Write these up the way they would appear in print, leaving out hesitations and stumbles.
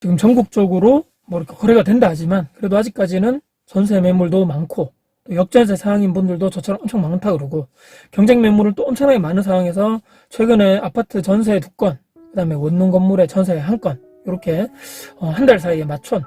지금 전국적으로 뭐 이렇게 거래가 된다 하지만 그래도 아직까지는 전세 매물도 많고 또 역전세 상황인 분들도 저처럼 엄청 많다 그러고 경쟁 매물은 또 엄청나게 많은 상황에서 최근에 아파트 전세 2건, 그 다음에 원룸 건물의 전세 1건 이렇게 한 달 사이에 맞춘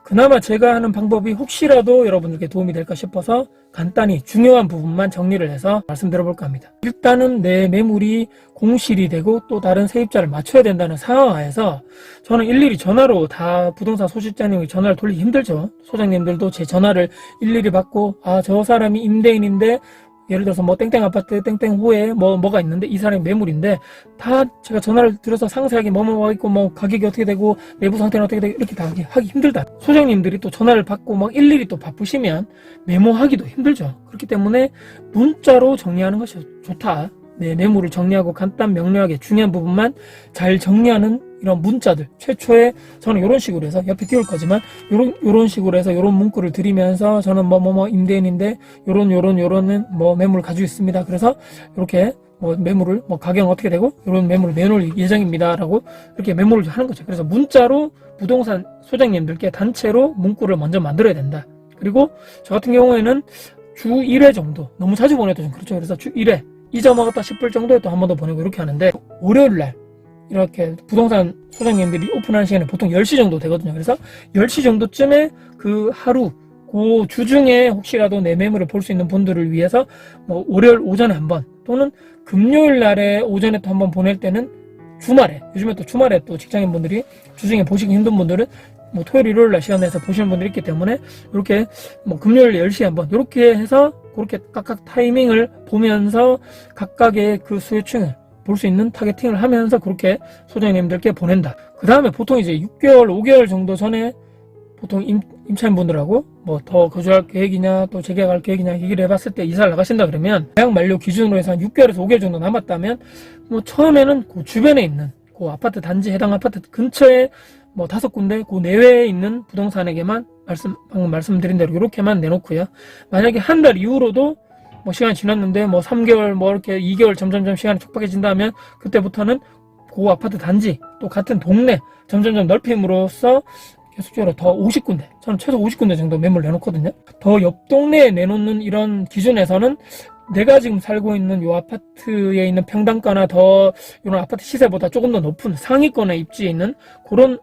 그나마 제가 하는 방법이 혹시라도 여러분들께 도움이 될까 싶어서 간단히 중요한 부분만 정리를 해서 말씀드려볼까 합니다. 일단은 내 매물이 공실이 되고 또 다른 세입자를 맞춰야 된다는 상황하에서 저는 일일이 전화로 다 부동산 소실장님에게 전화를 돌리기 힘들죠. 소장님들도 제 전화를 일일이 받고 저 사람이 임대인인데 예를 들어서 뭐 땡땡 아파트 땡땡호에 뭐가 있는데 이 사람이 매물인데 다 제가 전화를 드려서 상세하게 뭐가 있고 뭐 가격이 어떻게 되고 내부 상태는 어떻게 되고 이렇게 다 하기 힘들다. 소장님들이 또 전화를 받고 막 일일이 또 바쁘시면 메모하기도 힘들죠. 그렇기 때문에 문자로 정리하는 것이 좋다. 내 매물을 정리하고 간단 명료하게 중요한 부분만 잘 정리하는 이런 문자들 최초에 저는 이런 식으로 해서 옆에 띄울 거지만 요런 식으로 해서 요런 문구를 드리면서 저는 뭐 임대인인데 요런 뭐 매물을 가지고 있습니다. 그래서 이렇게 뭐 매물을 뭐 가격은 어떻게 되고 요런 매물을 내놓을 예정입니다 라고 이렇게 메모를 하는 거죠. 그래서 문자로 부동산 소장님들께 단체로 문구를 먼저 만들어야 된다. 그리고 저 같은 경우에는 주 1회 정도 너무 자주 보내도 좀 그렇죠. 그래서 주 1회 잊어먹었다 싶을 정도에 또 한 번 더 보내고 이렇게 하는데 월요일날 이렇게 부동산 소장님들이 오픈하는 시간이 보통 10시 정도 되거든요. 그래서 10시 정도쯤에 그 하루 그 주중에 혹시라도 내 매물을 볼 수 있는 분들을 위해서 뭐 월요일 오전에 한번 또는 금요일 날에 오전에 또 한번 보낼 때는 주말에 요즘에 또 주말에 또 직장인 분들이 주중에 보시기 힘든 분들은 뭐 토요일 일요일 날 시간 내서 보시는 분들이 있기 때문에 이렇게 뭐 금요일 10시에 한번 이렇게 해서 그렇게 각각 타이밍을 보면서 각각의 그 수요층을 볼 수 있는 타겟팅을 하면서 그렇게 소장님들께 보낸다. 그 다음에 보통 이제 6개월, 5개월 정도 전에 보통 임차인분들하고 뭐 더 거주할 계획이냐 또 재계약할 계획이냐 얘기를 해봤을 때 이사를 나가신다 그러면 계약 만료 기준으로 해서 한 6개월에서 5개월 정도 남았다면 뭐 처음에는 그 주변에 있는 그 아파트 단지 해당 아파트 근처에 뭐 5군데 그 내외에 있는 부동산에게만 방금 말씀드린 대로 이렇게만 내놓고요. 만약에 한 달 이후로도 뭐 시간이 지났는데 뭐 3개월 뭐 이렇게 2개월 점점점 시간이 촉박해진다면 그때부터는 그 아파트 단지 또 같은 동네 점점점 넓힘으로써 계속적으로 더 50군데 저는 최소 50군데 정도 매물 내놓거든요. 더 옆 동네에 내놓는 이런 기준에서는 내가 지금 살고 있는 이 아파트에 있는 평당가나 더 이런 아파트 시세보다 조금 더 높은 상위권에 입지해 있는 그런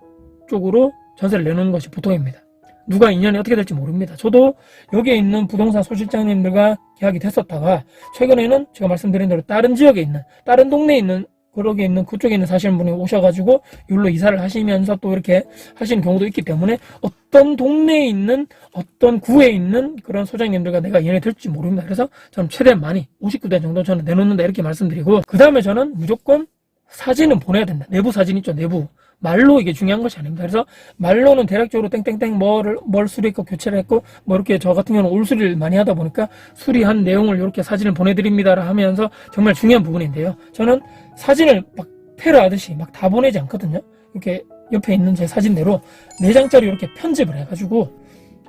쪽으로 전세를 내놓는 것이 보통입니다. 누가 인연이 어떻게 될지 모릅니다. 저도 여기에 있는 부동산 소실장님들과 계약이 됐었다가 최근에는 제가 말씀드린 대로 다른 지역에 있는 다른 동네에 있는 그러게 있는 그쪽에 있는 사시는 분이 오셔가지고 여기로 이사를 하시면서 또 이렇게 하시는 경우도 있기 때문에 어떤 동네에 있는 어떤 구에 있는 그런 소장님들과 내가 인연이 될지 모릅니다. 그래서 저는 최대한 많이 59대 정도 저는 내놓는다 이렇게 말씀드리고 그 다음에 저는 무조건 사진은 보내야 된다. 내부 사진 있죠. 내부. 말로 이게 중요한 것이 아닙니다. 그래서 말로는 대략적으로 땡땡땡 뭘 수리했고 교체를 했고 뭐 이렇게 저 같은 경우는 올 수리를 많이 하다 보니까 수리한 내용을 이렇게 사진을 보내드립니다 하면서 정말 중요한 부분인데요. 저는 사진을 막 패러 하듯이 막 다 보내지 않거든요. 이렇게 옆에 있는 제 사진대로 4장짜리 이렇게 편집을 해가지고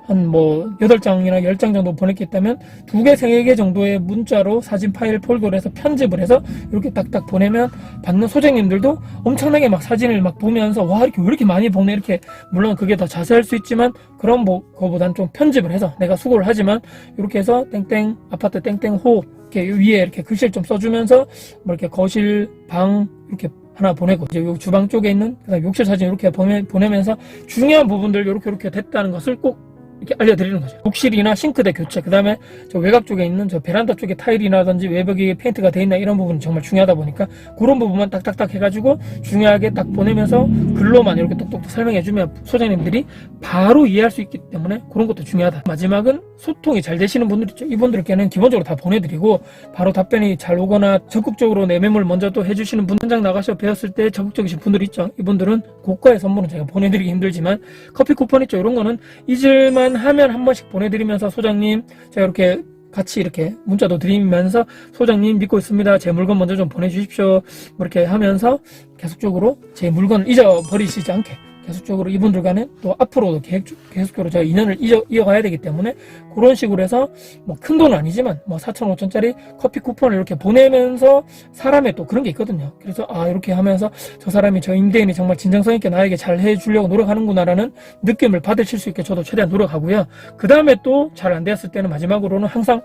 한 뭐 8장이나 10장 정도 보냈겠다면 2개, 3개 정도의 문자로 사진 파일 폴더로 해서 편집을 해서 이렇게 딱딱 보내면 받는 소장님들도 엄청나게 막 사진을 막 보면서 와 이렇게 왜 이렇게 많이 보내 이렇게 물론 그게 더 자세할 수 있지만 그런 거보단 좀 편집을 해서 내가 수고를 하지만 이렇게 해서 땡땡 아파트 땡땡호 이렇게 위에 이렇게 글씨를 좀 써주면서 뭐 이렇게 거실 방 이렇게 하나 보내고 이제 요 주방 쪽에 있는 그다음 욕실 사진 이렇게 보내면서 중요한 부분들 이렇게 됐다는 것을 꼭 이렇게 알려드리는 거죠. 욕실이나 싱크대 교체, 그 다음에 저 외곽 쪽에 있는 저 베란다 쪽에 타일이라든지 외벽이 페인트가 돼 있나 이런 부분이 정말 중요하다 보니까 그런 부분만 딱딱딱 해가지고 중요하게 딱 보내면서 글로만 이렇게 똑똑 설명해주면 소장님들이 바로 이해할 수 있기 때문에 그런 것도 중요하다. 마지막은 소통이 잘 되시는 분들 있죠. 이분들께는 기본적으로 다 보내드리고 바로 답변이 잘 오거나 적극적으로 내 매물 먼저 또 해주시는 분 현장 나가셔 배웠을 때 적극적이신 분들 있죠. 이분들은 고가의 선물은 제가 보내드리기 힘들지만 커피 쿠폰 있죠. 이런 거는 잊을만 하면 한 번씩 보내드리면서 소장님 제가 이렇게 같이 이렇게 문자도 드리면서 소장님 믿고 있습니다. 제 물건 먼저 좀 보내주십시오. 뭐 이렇게 하면서 계속적으로 제 물건을 잊어버리시지 않게 계속적으로 이분들과는 또 앞으로도 계속적으로 제가 인연을 이어가야 되기 때문에 그런 식으로 해서 뭐 큰 돈은 아니지만 뭐 4천 5천짜리 커피 쿠폰을 이렇게 보내면서 사람의 또 그런 게 있거든요. 그래서 이렇게 하면서 저 사람이 저 임대인이 정말 진정성 있게 나에게 잘 해주려고 노력하는구나라는 느낌을 받으실 수 있게 저도 최대한 노력하고요. 그 다음에 또 잘 안 되었을 때는 마지막으로는 항상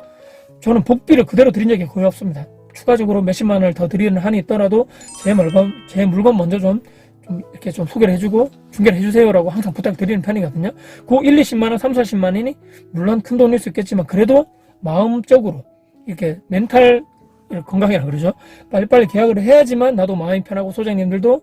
저는 복비를 그대로 드린 적이 거의 없습니다. 추가적으로 몇십만 원을 더 드리는 한이 있더라도 제 물건 먼저 좀 이렇게 좀 소개를 해주고 중개를 해주세요라고 항상 부탁드리는 편이거든요. 그 1, 20만 원, 3, 40만 원이 물론 큰 돈일 수 있겠지만 그래도 마음적으로 이렇게 멘탈 건강이라 그러죠. 빨리빨리 계약을 해야지만 나도 마음이 편하고 소장님들도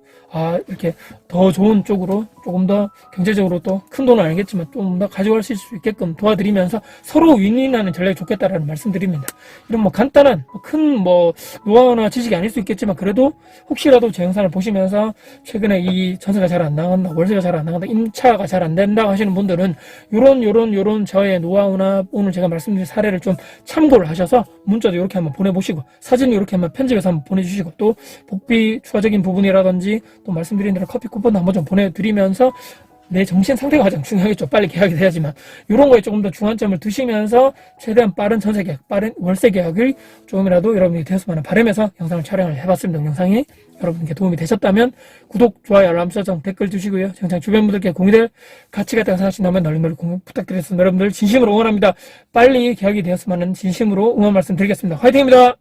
이렇게 더 좋은 쪽으로 조금 더 경제적으로 또 큰 돈은 아니겠지만 좀 더 가져갈 수 있게끔 도와드리면서 서로 윈윈하는 전략이 좋겠다라는 말씀드립니다. 이런 뭐 간단한 큰 노하우나 지식이 아닐 수 있겠지만 그래도 혹시라도 제 영상을 보시면서 최근에 이 전세가 잘 안 나간다, 월세가 잘 안 나간다, 임차가 잘 안 된다 하시는 분들은 요런 저의 노하우나 오늘 제가 말씀드린 사례를 좀 참고를 하셔서 문자도 이렇게 한번 보내보시고 사진 이렇게 한번 편집해서 한번 보내주시고 또 복비 추가적인 부분이라든지 또 말씀드린 대로 커피 쿠폰도 한번 좀 보내드리면서 내 정신 상태가 가장 중요하겠죠. 빨리 계약이 돼야지만 이런 거에 조금 더 중한점을 두시면서 최대한 빠른 전세 계약, 빠른 월세 계약을 조금이라도 여러분이 되었으면 하는 바람에서 영상을 촬영을 해봤습니다. 영상이 여러분께 도움이 되셨다면 구독, 좋아요, 알람 설정, 댓글 주시고요. 영상 주변 분들께 공유될 가치가 있다고 생각하신다면 널리 공유 부탁드리겠습니다. 여러분들 진심으로 응원합니다. 빨리 계약이 되었으면 하는 진심으로 응원 말씀 드리겠습니다. 화이팅입니다.